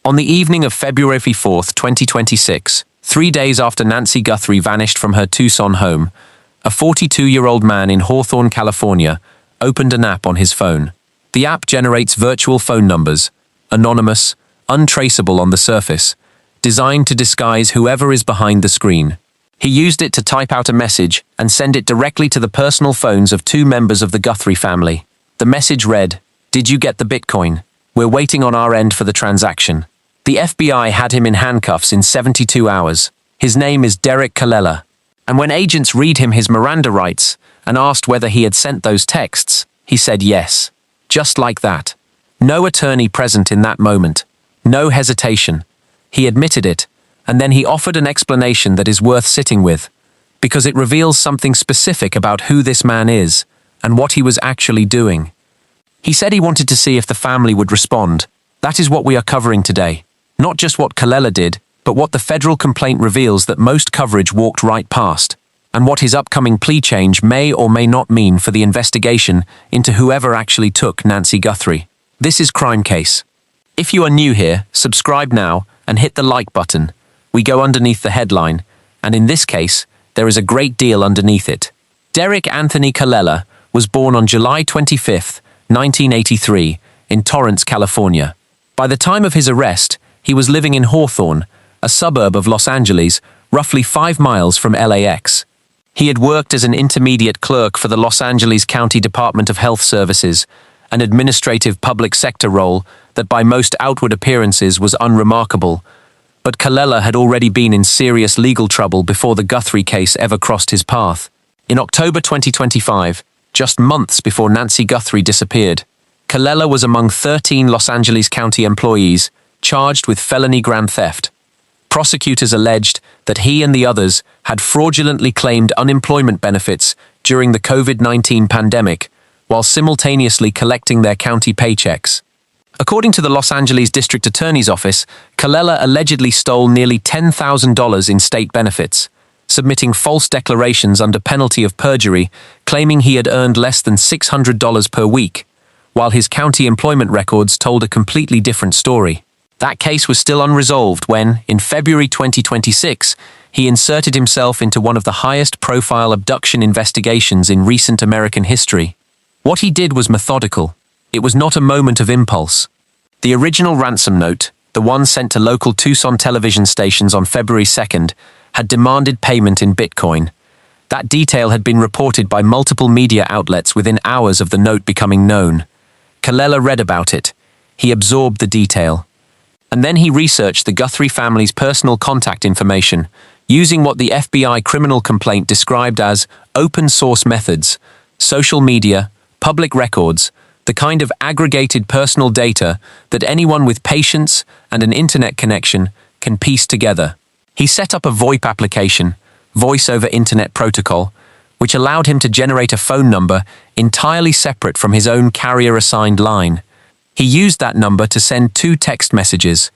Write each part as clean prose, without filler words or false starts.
On the evening of February 4th, 2026, 3 days after Nancy Guthrie vanished from her Tucson home, a 42-year-old man in Hawthorne, California, opened an app on his phone. The app generates virtual phone numbers, anonymous, untraceable on the surface, designed to disguise whoever is behind the screen. He used it to type out a message and send it directly to the personal phones of 2 members of the Guthrie family. The message read, "Did you get the Bitcoin? We're waiting on our end for the transaction." The FBI had him in handcuffs in 72 hours. His name is Derek Colella. And when agents read him his Miranda rights and asked whether he had sent those texts, he said yes. Just like that. No attorney present in that moment. No hesitation. He admitted it, and then he offered an explanation that is worth sitting with, because it reveals something specific about who this man is and what he was actually doing. He said he wanted to see if the family would respond. That is what we are covering today. Not just what Colella did, but what the federal complaint reveals that most coverage walked right past, and what his upcoming plea change may or may not mean for the investigation into whoever actually took Nancy Guthrie. This is Crime Case. If you are new here, subscribe now and hit the like button. We go underneath the headline, and in this case, there is a great deal underneath it. Derek Anthony Colella was born on July 25, 1983, in Torrance, California. By the time of his arrest, he was living in Hawthorne, a suburb of Los Angeles, roughly 5 miles from LAX. He had worked as an intermediate clerk for the Los Angeles County Department of Health Services, an administrative public sector role that by most outward appearances was unremarkable. But Colella had already been in serious legal trouble before the Guthrie case ever crossed his path. In October 2025, just months before Nancy Guthrie disappeared, Colella was among 13 Los Angeles County employees charged with felony grand theft. Prosecutors alleged that he and the others had fraudulently claimed unemployment benefits during the COVID-19 pandemic, while simultaneously collecting their county paychecks. According to the Los Angeles District Attorney's Office, Colella allegedly stole nearly $10,000 in state benefits, submitting false declarations under penalty of perjury, claiming he had earned less than $600 per week, while his county employment records told a completely different story. That case was still unresolved when, in February 2026, he inserted himself into one of the highest-profile abduction investigations in recent American history. What he did was methodical. It was not a moment of impulse. The original ransom note, the one sent to local Tucson television stations on February 2nd, had demanded payment in Bitcoin. That detail had been reported by multiple media outlets within hours of the note becoming known. Colella read about it. He absorbed the detail. And then he researched the Guthrie family's personal contact information, using what the FBI criminal complaint described as open-source methods, social media, public records, the kind of aggregated personal data that anyone with patience and an internet connection can piece together. He set up a VoIP application, Voice over Internet Protocol, which allowed him to generate a phone number entirely separate from his own carrier-assigned line. He used that number to send 2 text messages.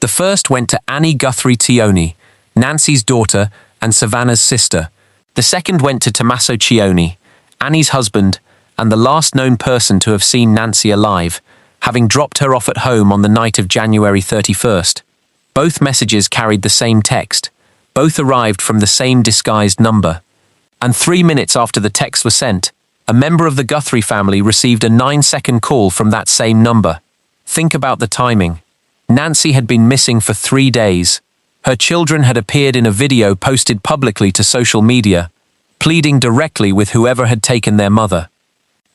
The first went to Annie Guthrie Tioni, Nancy's daughter and Savannah's sister. The second went to Tommaso Cioni, Annie's husband, and the last known person to have seen Nancy alive, having dropped her off at home on the night of January 31st. Both messages carried the same text. Both arrived from the same disguised number. And 3 minutes after the texts were sent, a member of the Guthrie family received a 9-second call from that same number. Think about the timing. Nancy had been missing for 3 days. Her children had appeared in a video posted publicly to social media, pleading directly with whoever had taken their mother.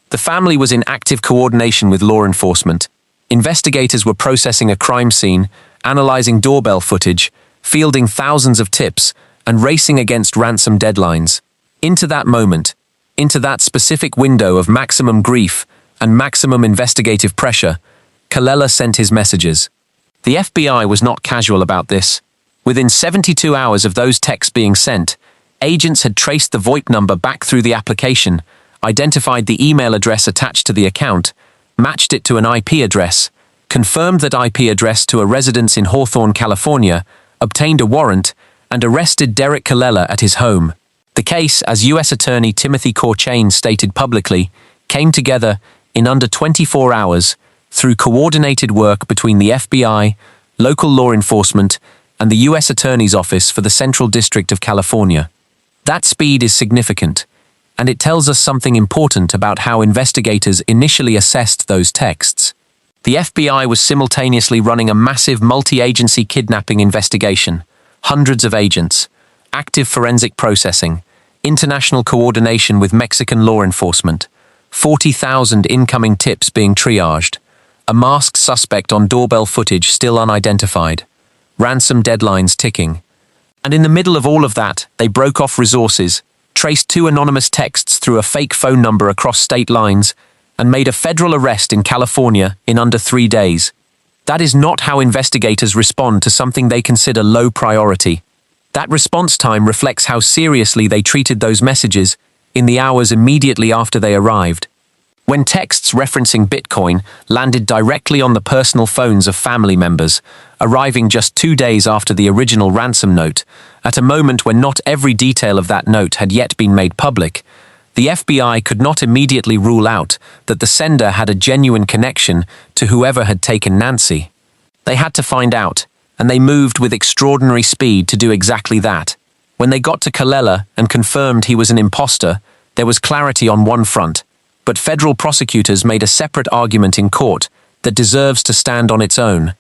The family was in active coordination with law enforcement. Investigators were processing a crime scene, analyzing doorbell footage, fielding thousands of tips, and racing against ransom deadlines. Into that moment, into that specific window of maximum grief and maximum investigative pressure, Colella sent his messages. The FBI was not casual about this. Within 72 hours of those texts being sent, agents had traced the VoIP number back through the application, identified the email address attached to the account, matched it to an IP address, confirmed that IP address to a residence in Hawthorne, California, obtained a warrant, and arrested Derek Colella at his home. The case, as U.S. Attorney Timothy Corchain stated publicly, came together in under 24 hours through coordinated work between the FBI, local law enforcement, and the U.S. Attorney's Office for the Central District of California. That speed is significant, and it tells us something important about how investigators initially assessed those texts. The FBI was simultaneously running a massive multi-agency kidnapping investigation, hundreds of agents, active forensic processing, international coordination with Mexican law enforcement, 40,000 incoming tips being triaged, a masked suspect on doorbell footage still unidentified, ransom deadlines ticking. And in the middle of all of that, they broke off resources, traced 2 anonymous texts through a fake phone number across state lines, and made a federal arrest in California in under 3 days. That is not how investigators respond to something they consider low priority. That response time reflects how seriously they treated those messages in the hours immediately after they arrived. When texts referencing Bitcoin landed directly on the personal phones of family members, arriving just 2 days after the original ransom note, at a moment when not every detail of that note had yet been made public, the FBI could not immediately rule out that the sender had a genuine connection to whoever had taken Nancy. They had to find out, and they moved with extraordinary speed to do exactly that. When they got to Colella and confirmed he was an imposter, there was clarity on one front, but federal prosecutors made a separate argument in court that deserves to stand on its own.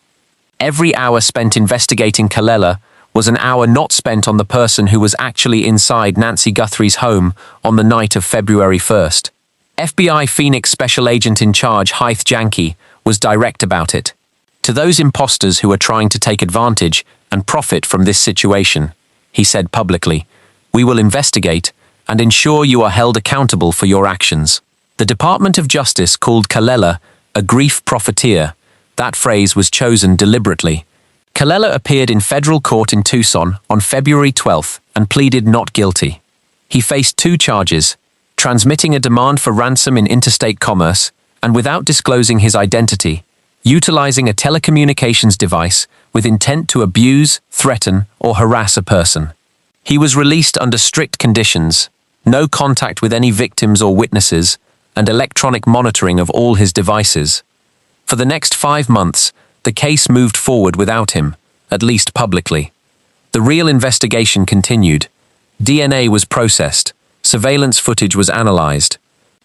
Every hour spent investigating Colella was an hour not spent on the person who was actually inside Nancy Guthrie's home on the night of February 1st. FBI Phoenix Special Agent in Charge Hythe Janke was direct about it. To those imposters who are trying to take advantage and profit from this situation, he said publicly, "We will investigate and ensure you are held accountable for your actions." The Department of Justice called Colella a grief profiteer. That phrase was chosen deliberately. Colella appeared in federal court in Tucson on February 12th and pleaded not guilty. He faced 2 charges: transmitting a demand for ransom in interstate commerce and, without disclosing his identity, utilizing a telecommunications device with intent to abuse, threaten, or harass a person. He was released under strict conditions, no contact with any victims or witnesses, and electronic monitoring of all his devices. For the next 5 months, the case moved forward without him, at least publicly. The real investigation continued. DNA was processed. Surveillance footage was analyzed.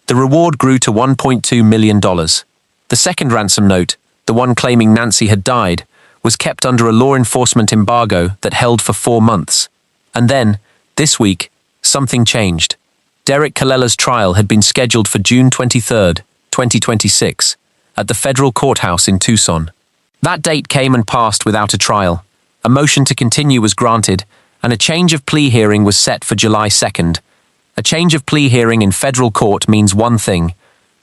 The reward grew to $1.2 million. The second ransom note, the one claiming Nancy had died, was kept under a law enforcement embargo that held for 4 months. And then, this week, something changed. Derek Colella's trial had been scheduled for June 23, 2026, at the federal courthouse in Tucson. That date came and passed without a trial. A motion to continue was granted, and a change of plea hearing was set for July 2nd. A change of plea hearing in federal court means one thing: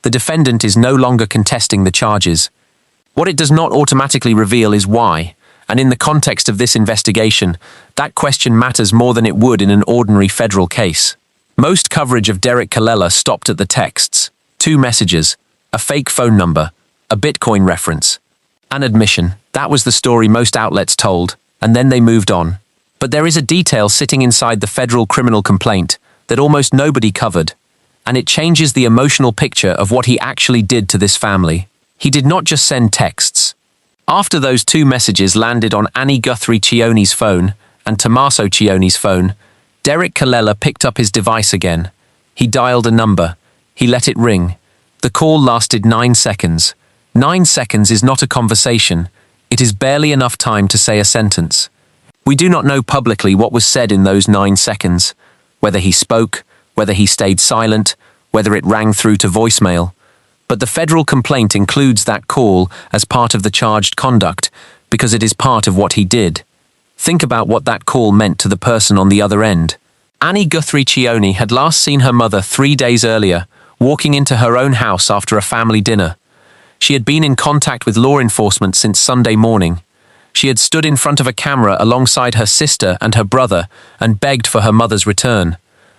the defendant is no longer contesting the charges. What it does not automatically reveal is why, and in the context of this investigation, that question matters more than it would in an ordinary federal case. Most coverage of Derek Colella stopped at the texts: 2 messages, a fake phone number, a Bitcoin reference. An admission, that was the story most outlets told, and then they moved on. But there is a detail sitting inside the federal criminal complaint that almost nobody covered, and it changes the emotional picture of what he actually did to this family. He did not just send texts. After those 2 messages landed on Annie Guthrie Chione's phone and Tommaso Chione's phone, Derek Colella picked up his device again. He dialed a number. He let it ring. The call lasted 9 seconds. 9 seconds is not a conversation. It is barely enough time to say a sentence. We do not know publicly what was said in those 9 seconds, whether he spoke, whether he stayed silent, whether it rang through to voicemail. But the federal complaint includes that call as part of the charged conduct because it is part of what he did. Think about what that call meant to the person on the other end. Annie Guthrie Chione had last seen her mother 3 days earlier, walking into her own house after a family dinner. She had been in contact with law enforcement since Sunday morning. She had stood in front of a camera alongside her sister and her brother and begged for her mother's return.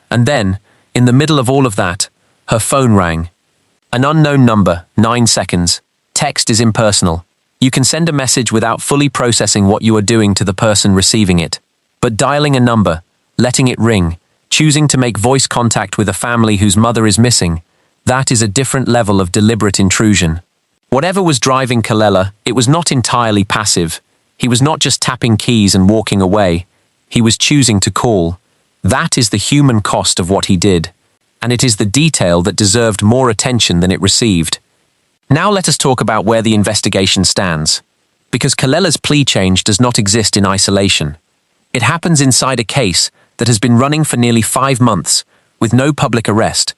And then, in the middle of all of that, her phone rang. An unknown number, 9 seconds. Text is impersonal. You can send a message without fully processing what you are doing to the person receiving it. But dialing a number, letting it ring, choosing to make voice contact with a family whose mother is missing, that is a different level of deliberate intrusion. Whatever was driving Colella, it was not entirely passive. He was not just tapping keys and walking away. He was choosing to call. That is the human cost of what he did. And it is the detail that deserved more attention than it received. Now let us talk about where the investigation stands. Because Kalela's plea change does not exist in isolation. It happens inside a case that has been running for nearly 5 months, with no public arrest.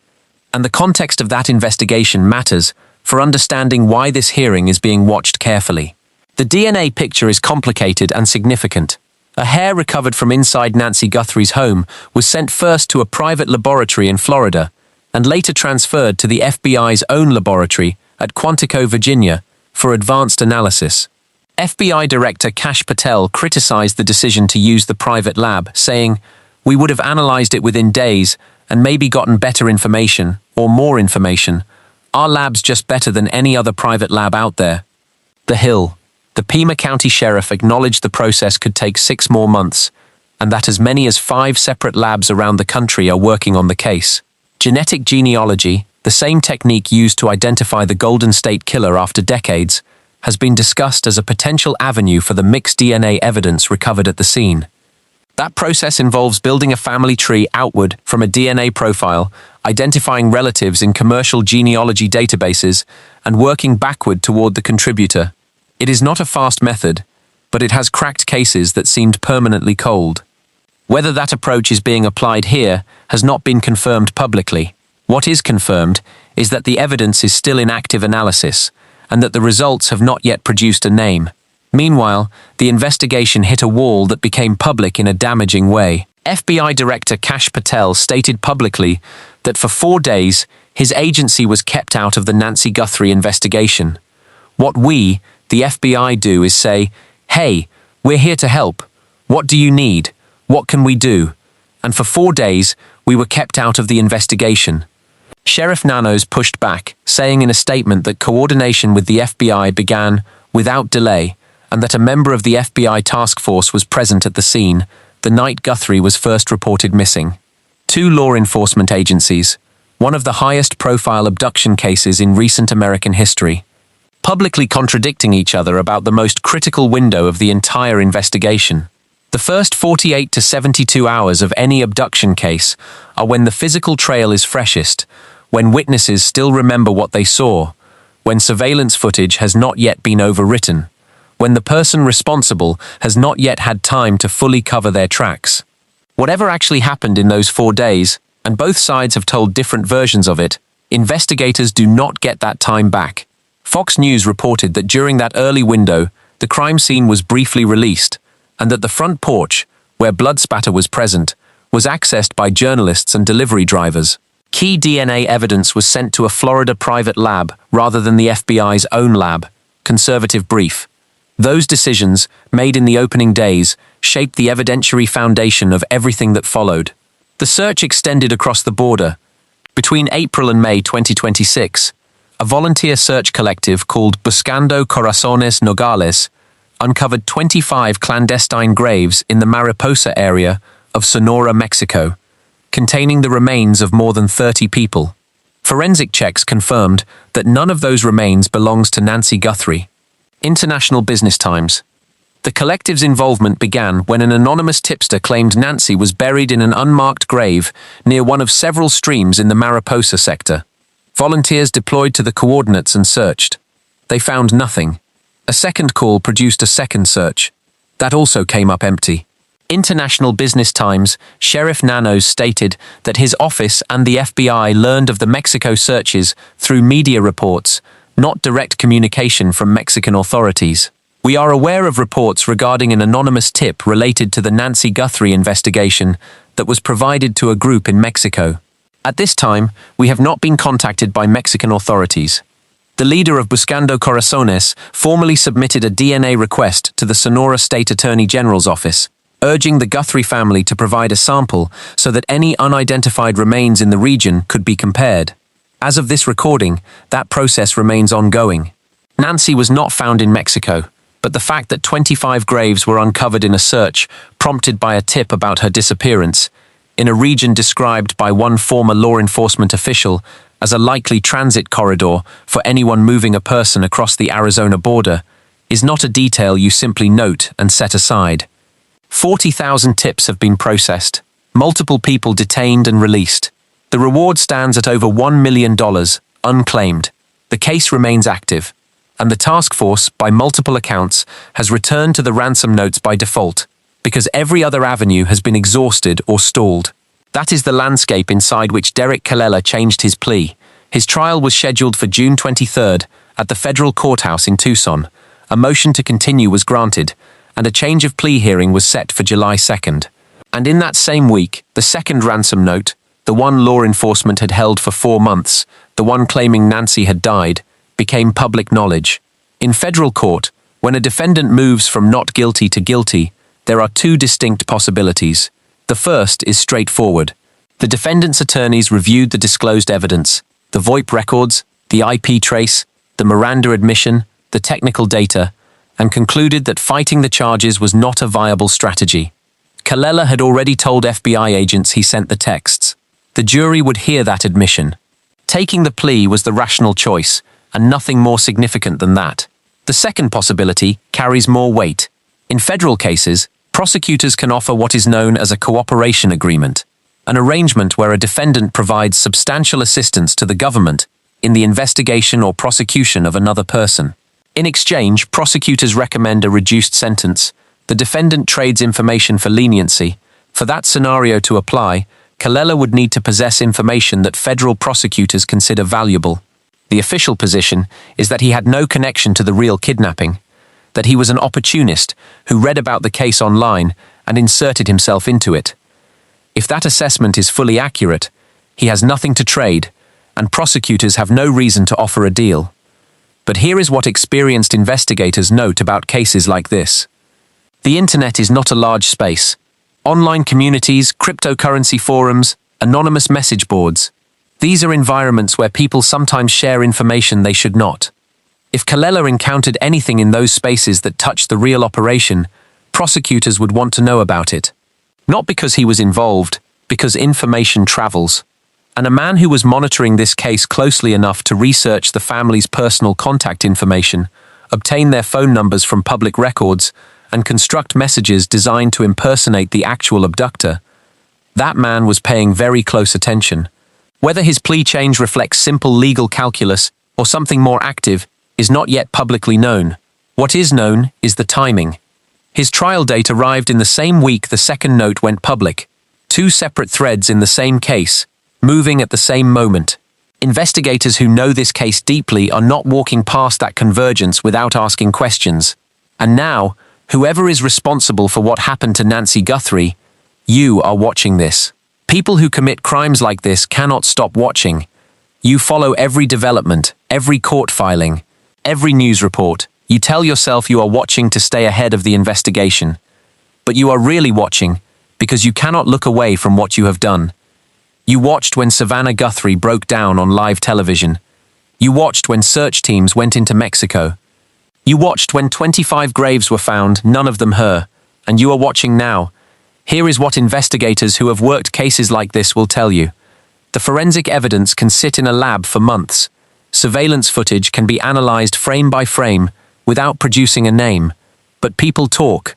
And the context of that investigation matters for understanding why this hearing is being watched carefully. The DNA picture is complicated and significant. A hair recovered from inside Nancy Guthrie's home was sent first to a private laboratory in Florida and later transferred to the FBI's own laboratory at Quantico, Virginia, for advanced analysis. FBI Director Kash Patel criticized the decision to use the private lab, saying, "We would have analyzed it within days and maybe gotten better information, or more information. Our lab's just better than any other private lab out there." The Hill. The Pima County Sheriff acknowledged the process could take 6 more months, and that as many as 5 separate labs around the country are working on the case. Genetic genealogy, the same technique used to identify the Golden State Killer after decades, has been discussed as a potential avenue for the mixed DNA evidence recovered at the scene. That process involves building a family tree outward from a DNA profile, identifying relatives in commercial genealogy databases, and working backward toward the contributor. It is not a fast method, but it has cracked cases that seemed permanently cold. Whether that approach is being applied here has not been confirmed publicly. What is confirmed is that the evidence is still in active analysis, and that the results have not yet produced a name. Meanwhile, the investigation hit a wall that became public in a damaging way. FBI Director Kash Patel stated publicly that for 4 days, his agency was kept out of the Nancy Guthrie investigation. What we, the FBI, do is say, "Hey, we're here to help. What do you need? What can we do?" And for 4 days, we were kept out of the investigation. Sheriff Nanos pushed back, saying in a statement that coordination with the FBI began without delay, and that a member of the FBI task force was present at the scene the night Guthrie was first reported missing. 2 law enforcement agencies, one of the highest profile abduction cases in recent American history, publicly contradicting each other about the most critical window of the entire investigation. The first 48 to 72 hours of any abduction case are when the physical trail is freshest, when witnesses still remember what they saw, when surveillance footage has not yet been overwritten, when the person responsible has not yet had time to fully cover their tracks. Whatever actually happened in those 4 days, and both sides have told different versions of it, investigators do not get that time back. Fox News reported that during that early window, the crime scene was briefly released, and that the front porch, where blood spatter was present, was accessed by journalists and delivery drivers. Key DNA evidence was sent to a Florida private lab rather than the FBI's own lab. Conservative brief. Those decisions, made in the opening days, shaped the evidentiary foundation of everything that followed. The search extended across the border. Between April and May 2026, a volunteer search collective called Buscando Corazones Nogales uncovered 25 clandestine graves in the Mariposa area of Sonora, Mexico, containing the remains of more than 30 people. Forensic checks confirmed that none of those remains belongs to Nancy Guthrie. International Business Times. The collective's involvement began when an anonymous tipster claimed Nancy was buried in an unmarked grave near one of several streams in the Mariposa sector. Volunteers deployed to the coordinates and searched. They found nothing. A second call produced a second search. That also came up empty. International Business Times, Sheriff Nanos stated that his office and the FBI learned of the Mexico searches through media reports, not direct communication from Mexican authorities. "We are aware of reports regarding an anonymous tip related to the Nancy Guthrie investigation that was provided to a group in Mexico. At this time, we have not been contacted by Mexican authorities." The leader of Buscando Corazones formally submitted a DNA request to the Sonora State Attorney General's office, urging the Guthrie family to provide a sample so that any unidentified remains in the region could be compared. As of this recording, that process remains ongoing. Nancy was not found in Mexico, but the fact that 25 graves were uncovered in a search prompted by a tip about her disappearance, in a region described by one former law enforcement official as a likely transit corridor for anyone moving a person across the Arizona border, is not a detail you simply note and set aside. 40,000 tips have been processed, multiple people detained and released. The reward stands at over $1 million, unclaimed. The case remains active, and the task force, by multiple accounts, has returned to the ransom notes by default, because every other avenue has been exhausted or stalled. That is the landscape inside which Derek Kalela changed his plea. His trial was scheduled for June 23rd at the federal courthouse in Tucson. A motion to continue was granted, and a change of plea hearing was set for July 2nd. And in that same week, the second ransom note, the one law enforcement had held for 4 months, the one claiming Nancy had died, became public knowledge. In federal court, when a defendant moves from not guilty to guilty, there are 2 distinct possibilities. The first is straightforward. The defendant's attorneys reviewed the disclosed evidence, the VoIP records, the IP trace, the Miranda admission, the technical data, and concluded that fighting the charges was not a viable strategy. Kalela had already told FBI agents he sent the texts. The jury would hear that admission. Taking the plea was the rational choice, and nothing more significant than that. The second possibility carries more weight. In federal cases, prosecutors can offer what is known as a cooperation agreement, an arrangement where a defendant provides substantial assistance to the government in the investigation or prosecution of another person. In exchange, prosecutors recommend a reduced sentence. The defendant trades information for leniency. For that scenario to apply, Kalela would need to possess information that federal prosecutors consider valuable. The official position is that he had no connection to the real kidnapping, that he was an opportunist who read about the case online and inserted himself into it. If that assessment is fully accurate, he has nothing to trade, and prosecutors have no reason to offer a deal. But here is what experienced investigators note about cases like this. The internet is not a large space. Online communities, cryptocurrency forums, anonymous message boards. These are environments where people sometimes share information they should not. If Kalela encountered anything in those spaces that touched the real operation, prosecutors would want to know about it. Not because he was involved, because information travels. And a man who was monitoring this case closely enough to research the family's personal contact information, obtain their phone numbers from public records, and construct messages designed to impersonate the actual abductor, that man was paying very close attention. Whether his plea change reflects simple legal calculus or something more active is not yet publicly known. What is known is the timing. His trial date arrived in the same week the second note went public. 2 separate threads in the same case, moving at the same moment. Investigators who know this case deeply are not walking past that convergence without asking questions. And now, whoever is responsible for what happened to Nancy Guthrie, you are watching this. People who commit crimes like this cannot stop watching. You follow every development, every court filing, every news report. You tell yourself you are watching to stay ahead of the investigation. But you are really watching because you cannot look away from what you have done. You watched when Savannah Guthrie broke down on live television. You watched when search teams went into Mexico. You watched when 25 graves were found, none of them her. And you are watching now. Here is what investigators who have worked cases like this will tell you. The forensic evidence can sit in a lab for months. Surveillance footage can be analyzed frame by frame without producing a name. But people talk.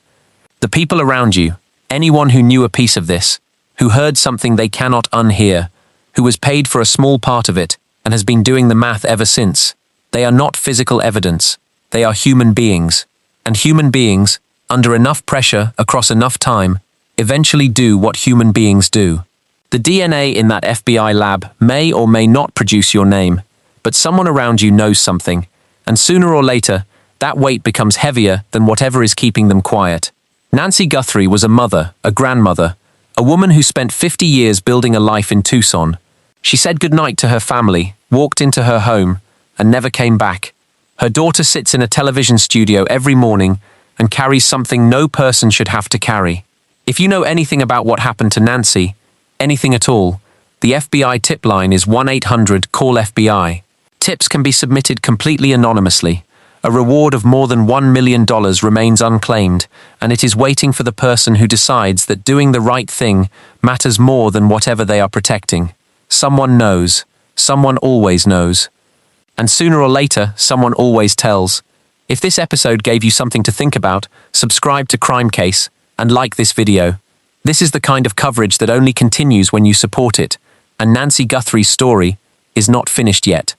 The people around you, anyone who knew a piece of this, who heard something they cannot unhear, who was paid for a small part of it and has been doing the math ever since. They are not physical evidence. They are human beings. And human beings, under enough pressure across enough time, eventually do what human beings do. The DNA in that FBI lab may or may not produce your name, but someone around you knows something, and sooner or later, that weight becomes heavier than whatever is keeping them quiet. Nancy Guthrie was a mother, a grandmother, a woman who spent 50 years building a life in Tucson. She said goodnight to her family, walked into her home, and never came back. Her daughter sits in a television studio every morning and carries something no person should have to carry. If you know anything about what happened to Nancy, anything at all, the FBI tip line is 1-800-CALL-FBI. Tips can be submitted completely anonymously. A reward of more than $1 million remains unclaimed, and it is waiting for the person who decides that doing the right thing matters more than whatever they are protecting. Someone knows. Someone always knows. And sooner or later, someone always tells. If this episode gave you something to think about, subscribe to Crime Case and like this video. This is the kind of coverage that only continues when you support it, and Nancy Guthrie's story is not finished yet.